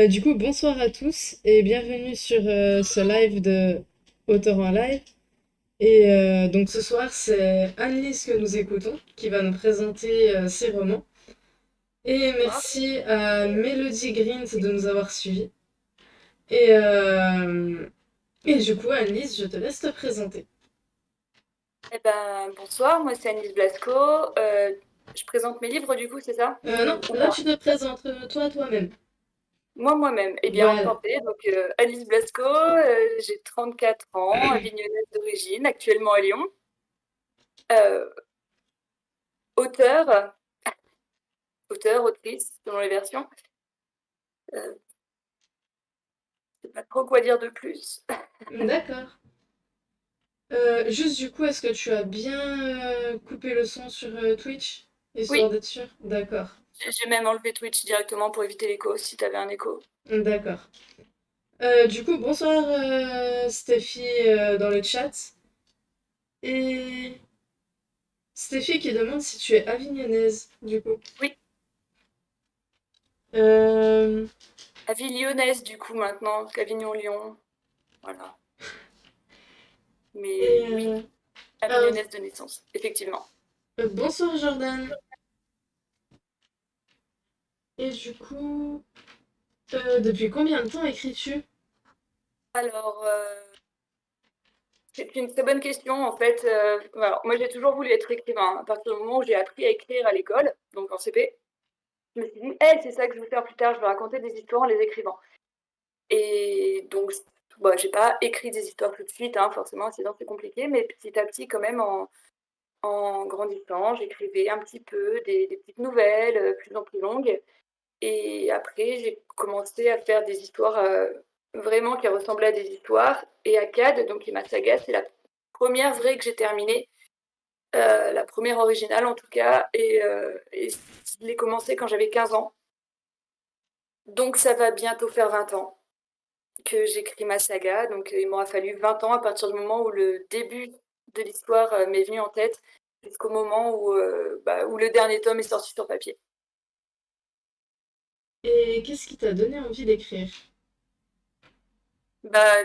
Du coup, bonsoir à tous et bienvenue sur ce live de Auteur en live. Donc ce soir, c'est Annelise que nous écoutons qui va nous présenter ses romans. Et Bonsoir. merci à Melody Green de nous avoir suivis. Et, euh, et du coup, Annelise, je te laisse te présenter. Bonsoir, moi c'est Anis Blasco. Je présente mes livres du coup, c'est ça? Non, Ou là moi? tu te présentes toi-même. Moi-même. Eh bien, Voilà. enchantée. Alice Blasco, j'ai 34 ans, avignonnaise d'origine, actuellement à Lyon. Euh, auteur, autrice, selon les versions. Euh, je sais pas trop quoi dire de plus. D'accord. Juste du coup, est-ce que tu as bien coupé le son sur Twitch, histoire Oui, d'être sûr? D'accord, j'ai même enlevé Twitch directement pour éviter l'écho, si t'avais un écho. d'accord. Du coup, bonsoir Stéphie dans le chat. Et Stéphie qui demande si tu es avignonnaise, du coup. Oui, Euh, avignonnaise du coup maintenant, qu'Avignon-Lyon. Voilà. et Mais oui, alors, avignonnaise de naissance, effectivement. bonsoir Jordan. Et du coup, depuis combien de temps écris-tu? Alors, c'est une très bonne question en fait. Alors, moi, j'ai toujours voulu être écrivain. À partir du moment où j'ai appris à écrire à l'école, donc en CP, je me suis dit, hey, c'est ça que je veux faire plus tard, je veux raconter des histoires en les écrivant. Et donc, bon, j'ai pas écrit des histoires tout de suite, hein, forcément, sinon c'est compliqué, mais petit à petit, quand même, en grandissant, j'écrivais un petit peu des petites nouvelles, plus en plus longues. Et après, j'ai commencé à faire des histoires vraiment qui ressemblaient à des histoires. Et Akkad, donc qui est ma saga, c'est la première vraie que j'ai terminée, la première originale en tout cas. Et je l'ai commencé quand j'avais 15 ans. Donc ça va bientôt faire 20 ans que j'écris ma saga. Donc il m'aura fallu 20 ans à partir du moment où le début de l'histoire m'est venu en tête jusqu'au moment où le dernier tome est sorti sur papier. Et qu'est-ce qui t'a donné envie d'écrire?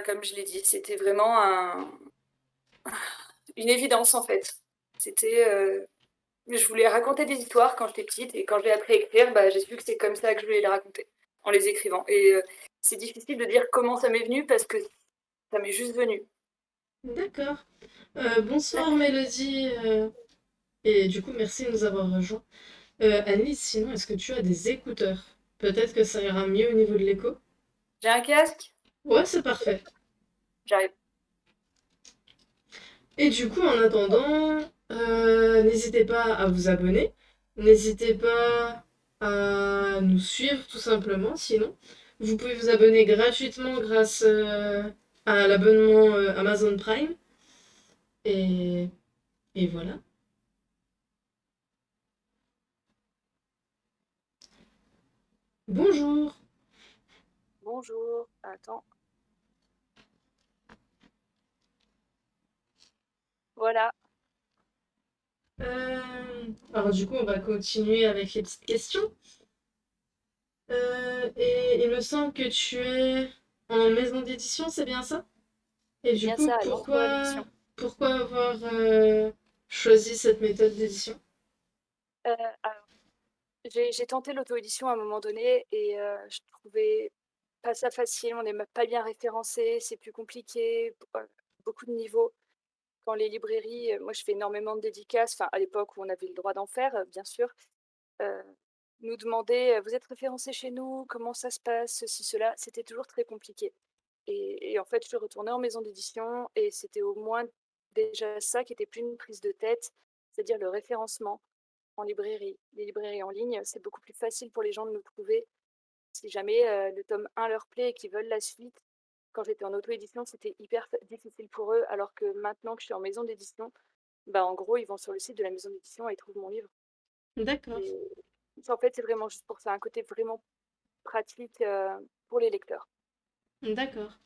Comme je l'ai dit, c'était vraiment une évidence en fait. C'était, je voulais raconter des histoires quand j'étais petite et quand j'ai appris à écrire, j'ai su que c'est comme ça que je voulais les raconter, en les écrivant. C'est difficile de dire comment ça m'est venu parce que ça m'est juste venu. D'accord. Bonsoir Mélodie. Et du coup, merci de nous avoir rejoints. Annelise, sinon, est-ce que tu as des écouteurs? Peut-être que ça ira mieux au niveau de l'écho. J'ai un casque, Ouais, c'est parfait. j'arrive. Et du coup, en attendant, n'hésitez pas à vous abonner. N'hésitez pas à nous suivre tout simplement. Sinon, vous pouvez vous abonner gratuitement grâce à l'abonnement Amazon Prime. Et, et voilà. Bonjour. Bonjour, attends, voilà. Alors du coup, on va continuer avec les petites questions. Et il me semble que tu es en maison d'édition, c'est bien ça? Et C'est du bien coup, ça, Lentois Édition. pourquoi avoir choisi cette méthode d'édition? Alors, j'ai tenté l'auto-édition à un moment donné et je trouvais pas ça facile, on n'est pas bien référencé, c'est plus compliqué, beaucoup de niveaux. Quand les librairies, moi je fais énormément de dédicaces, enfin à l'époque où on avait le droit d'en faire, bien sûr, heu, nous demandaient, «Vous êtes référencé chez nous? Comment ça se passe?» Ceci, cela, c'était toujours très compliqué et en fait, je suis retournée en maison d'édition et c'était au moins déjà ça qui était plus une prise de tête, c'est-à-dire le référencement en librairie. Les librairies en ligne, c'est beaucoup plus facile pour les gens de nous trouver si jamais, le tome 1 leur plaît et qu'ils veulent la suite. Quand j'étais en auto-édition, c'était hyper difficile pour eux, alors que maintenant que je suis en maison d'édition, en gros, ils vont sur le site de la maison d'édition et ils trouvent mon livre. D'accord, Et en fait, c'est vraiment juste pour ça, un côté vraiment pratique pour les lecteurs. d'accord.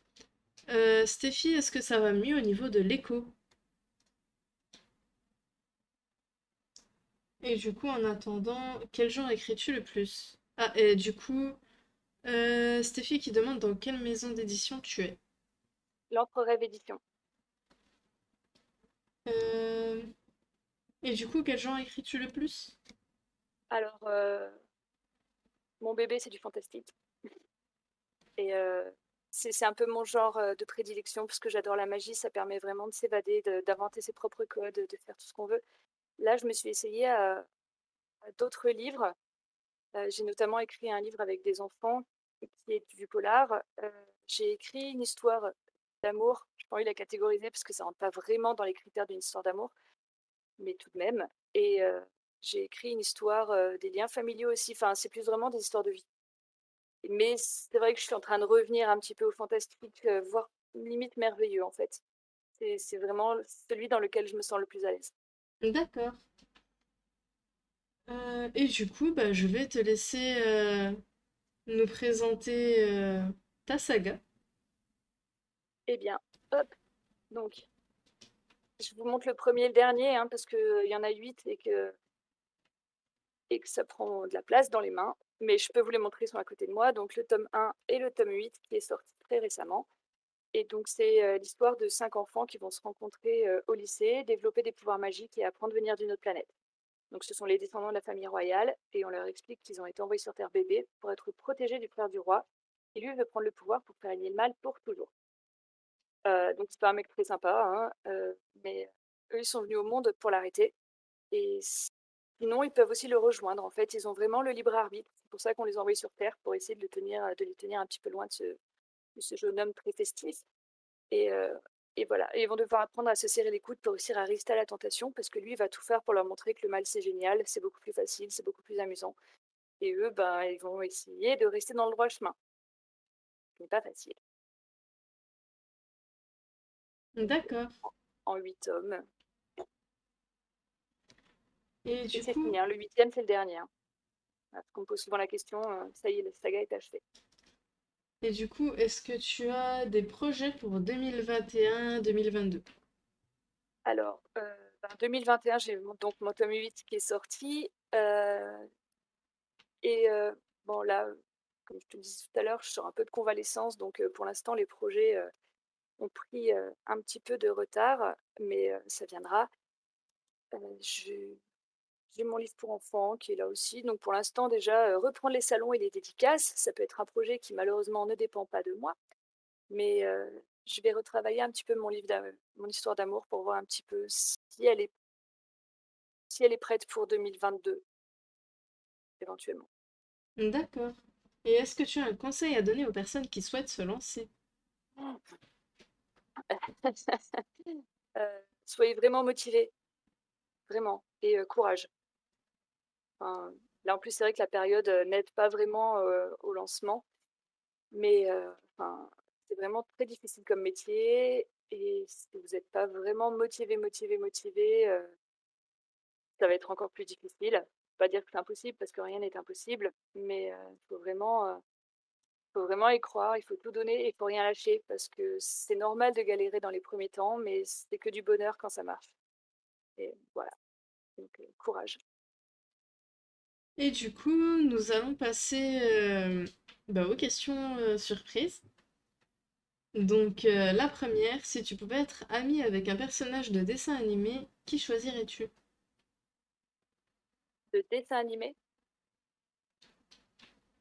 Stéphie, est-ce que ça va mieux au niveau de l'écho? Et du coup, en attendant, quel genre écris-tu le plus? Ah, et du coup, Stéphie qui demande dans quelle maison d'édition tu es. L'Encre Rêve Édition. Euh, Et du coup, quel genre écris-tu le plus? Alors, mon bébé, c'est du fantastique. Et c'est un peu mon genre de prédilection, parce que j'adore la magie, ça permet vraiment de s'évader, d'inventer ses propres codes, de faire tout ce qu'on veut. Là, je me suis essayée à d'autres livres. J'ai notamment écrit un livre avec des enfants qui est du polar. J'ai écrit une histoire d'amour. Je n'ai pas envie de la catégoriser parce que ça rentre pas vraiment dans les critères d'une histoire d'amour, mais tout de même. Et j'ai écrit une histoire des liens familiaux aussi. Enfin, c'est plus vraiment des histoires de vie. Mais c'est vrai que je suis en train de revenir un petit peu au fantastique, voire limite merveilleux en fait. C'est vraiment celui dans lequel je me sens le plus à l'aise. D'accord. Et du coup, bah, je vais te laisser nous présenter ta saga. Eh bien, hop, donc je vous montre le premier et le dernier, hein, parce qu'il y en a 8 et que ça prend de la place dans les mains. Mais je peux vous les montrer, ils sont à côté de moi. Donc le tome 1 et le tome 8 qui est sorti très récemment. Et donc c'est l'histoire de 5 enfants qui vont se rencontrer au lycée, développer des pouvoirs magiques et apprendre à venir d'une autre planète. Donc ce sont les descendants de la famille royale et on leur explique qu'ils ont été envoyés sur Terre bébé pour être protégés du frère du roi qui lui veut prendre le pouvoir pour faire régner le mal pour toujours. Donc c'est pas un mec très sympa, hein, mais eux ils sont venus au monde pour l'arrêter. Et sinon, ils peuvent aussi le rejoindre. En fait, ils ont vraiment le libre arbitre. C'est pour ça qu'on les envoie sur Terre, pour essayer de les tenir un petit peu loin de ce jeune homme très festif. Et, euh, et voilà. Et ils vont devoir apprendre à se serrer les coudes pour réussir à résister à la tentation, parce que lui, il va tout faire pour leur montrer que le mal, c'est génial, c'est beaucoup plus facile, c'est beaucoup plus amusant. Et eux, ben, ils vont essayer de rester dans le droit chemin. Ce n'est pas facile. Donc, D'accord. en 8 tomes. Et Et du c'est coup, fini, hein. Le huitième, c'est le dernier, hein. Parce qu'on me pose souvent la question, ça y est, la saga est achevée. est-ce que tu as des projets pour 2021-2022? Alors, 2021, j'ai donc mon tome 8 qui est sorti. Et bon, là, comme je te le disais tout à l'heure, je sors un peu de convalescence. Donc, pour l'instant, les projets ont pris un petit peu de retard, mais ça viendra. J'ai mon livre pour enfants qui est là aussi. Donc, pour l'instant, déjà, reprendre les salons et les dédicaces, ça peut être un projet qui, malheureusement, ne dépend pas de moi. Mais je vais retravailler un petit peu mon histoire d'amour pour voir un petit peu si elle est prête pour 2022, éventuellement. D'accord. Et est-ce que tu as un conseil à donner aux personnes qui souhaitent se lancer? Soyez vraiment motivés, vraiment, et courage. Enfin, là, en plus, c'est vrai que la période n'aide pas vraiment au lancement, mais enfin, c'est vraiment très difficile comme métier. Et si vous n'êtes pas vraiment motivé, ça va être encore plus difficile. Pas dire que c'est impossible parce que rien n'est impossible, mais faut vraiment y croire, il faut tout donner et il faut rien lâcher parce que c'est normal de galérer dans les premiers temps, mais c'est que du bonheur quand ça marche. Et voilà, donc courage. Et du coup, nous allons passer bah, aux questions surprises. Donc, la première, si tu pouvais être ami avec un personnage de dessin animé, qui choisirais-tu? De dessin animé,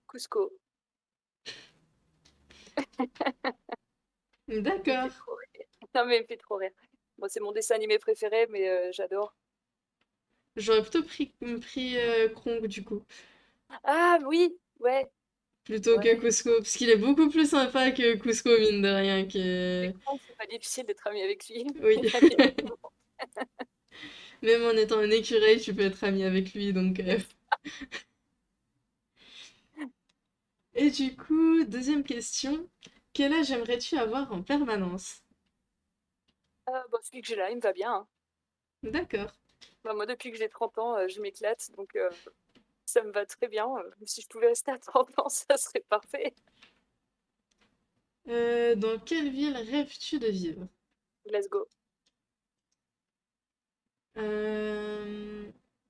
Cusco. Il me D'accord. fait trop rire. Non, mais il me fait trop rire. Bon, c'est mon dessin animé préféré, mais j'adore. J'aurais plutôt pris Kronk du coup, Ah oui, ouais, plutôt que ouais. Cusco, parce qu'il est beaucoup plus sympa que Cusco, mine de rien. C'est con, c'est pas difficile d'être ami avec lui. Oui. Il aime bien tout le monde. Même en étant un écureuil, tu peux être ami avec lui, donc. Et du coup, deuxième question, quel âge aimerais-tu avoir en permanence? Bon, celui que j'ai là, il me va bien, hein. D'accord. Bah, moi, depuis que j'ai 30 ans, je m'éclate, donc ça me va très bien. Si je pouvais rester à 30 ans, ça serait parfait. Dans quelle ville rêves-tu de vivre? Glasgow. Euh,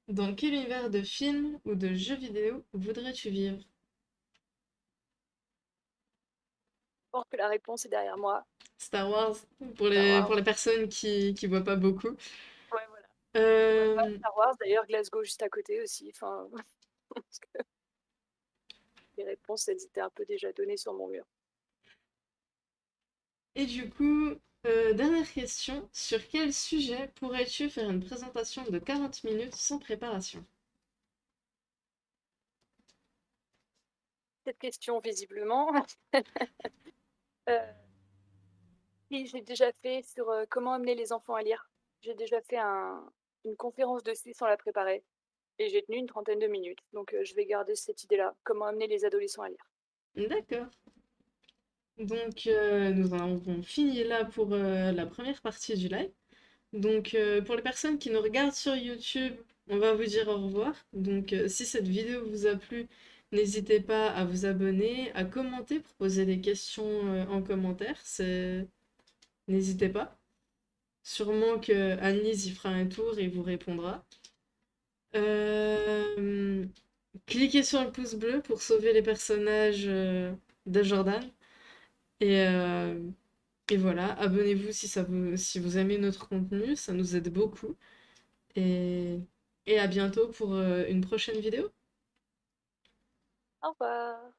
Dans quel univers de film ou de jeux vidéo voudrais-tu vivre? pense que la réponse est derrière moi. Star Wars, Star pour Wars. les personnes qui voient pas beaucoup. Ouais, voilà. Je vois pas Euh, Star Wars, d'ailleurs, Glasgow juste à côté aussi. Enfin, parce que les réponses, elles étaient un peu déjà données sur mon mur. et du coup, dernière question, sur quel sujet pourrais-tu faire une présentation de 40 minutes sans préparation? Cette question, visiblement, euh, oui, j'ai déjà fait sur comment amener les enfants à lire. J'ai déjà fait une conférence dessus sans la préparer. Et j'ai tenu une trentaine de minutes. Donc, je vais garder cette idée-là. Comment amener les adolescents à lire. D'accord. Donc, nous en avons fini là pour la première partie du live. Donc, pour les personnes qui nous regardent sur YouTube, on va vous dire au revoir. Donc, si cette vidéo vous a plu, n'hésitez pas à vous abonner, à commenter, pour poser des questions en commentaire. N'hésitez pas. Sûrement que Annelise y fera un tour et vous répondra. Euh, Cliquez sur le pouce bleu pour sauver les personnages de Jordan. Et, euh, et voilà, abonnez-vous si vous aimez notre contenu, ça nous aide beaucoup. Et, et à bientôt pour une prochaine vidéo. Au revoir.